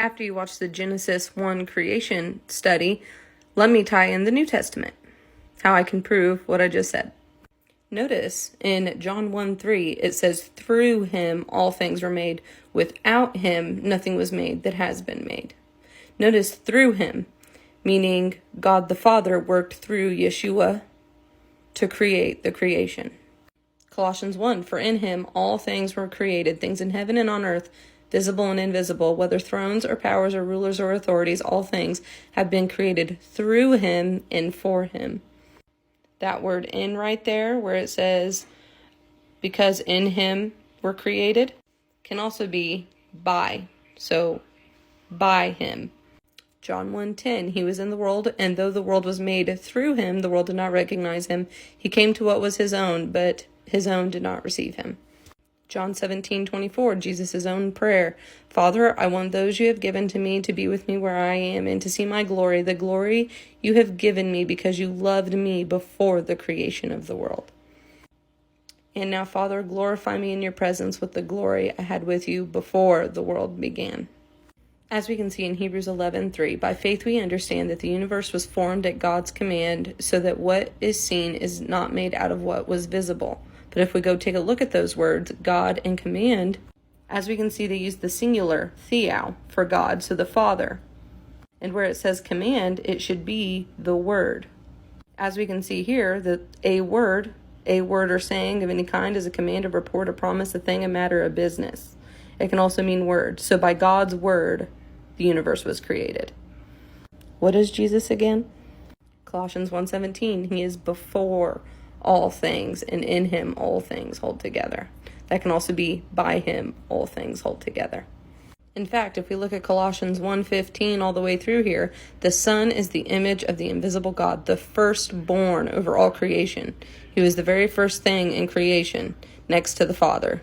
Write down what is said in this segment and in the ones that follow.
After you watch the Genesis 1 creation study, let me tie in the New Testament, how I can prove what I just said. Notice in John 1:3, it says, through him all things were made. Without him, nothing was made that has been made. Notice through him, meaning God the Father worked through Yeshua to create the creation. Colossians 1, for in him all things were created, things in heaven and on earth, visible and invisible, whether thrones or powers or rulers or authorities, all things have been created through him and for him. That word in right there, where it says, because in him were created, can also be by. So, by him. John 1:10, he was in the world, and though the world was made through him, the world did not recognize him. He came to what was his own, but his own did not receive him. John 17:24, Jesus' own prayer. Father, I want those you have given to me to be with me where I am and to see my glory, the glory you have given me because you loved me before the creation of the world. And now, Father, glorify me in your presence with the glory I had with you before the world began. As we can see in Hebrews 11:3, by faith we understand that the universe was formed at God's command so that what is seen is not made out of what was visible. But if we go take a look at those words, God and command, as we can see, they use the singular, theou, for God, so the Father. And where it says command, it should be the word. As we can see here, that a word or saying of any kind is a command, a report, a promise, a thing, a matter, a business. It can also mean word. So by God's word, the universe was created. What is Jesus again? Colossians 1:17, he is before all things, and in him all things hold together. That can also be by him all things hold together. In fact, if we look at Colossians 1:15 all the way through here, the Son is the image of the invisible God, the firstborn over all creation. He was the very first thing in creation, next to the Father.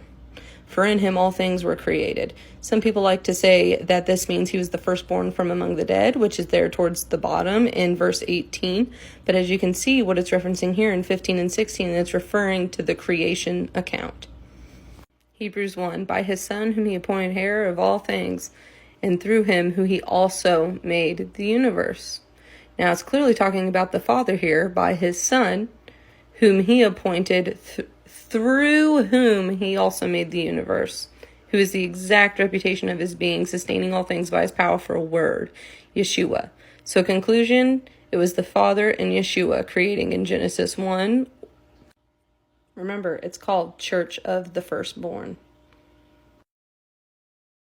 For in him all things were created. Some people like to say that this means he was the firstborn from among the dead, which is there towards the bottom in verse 18. But as you can see, what it's referencing here in 15 and 16, it's referring to the creation account. Hebrews 1, by his Son whom he appointed heir of all things, and through him who he also made the universe. Now it's clearly talking about the Father here, by his Son, whom he appointed through whom he also made the universe, who is the exact reputation of his being, sustaining all things by his powerful word, Yeshua. So conclusion, it was the Father and Yeshua creating in Genesis 1. Remember, it's called Church of the Firstborn.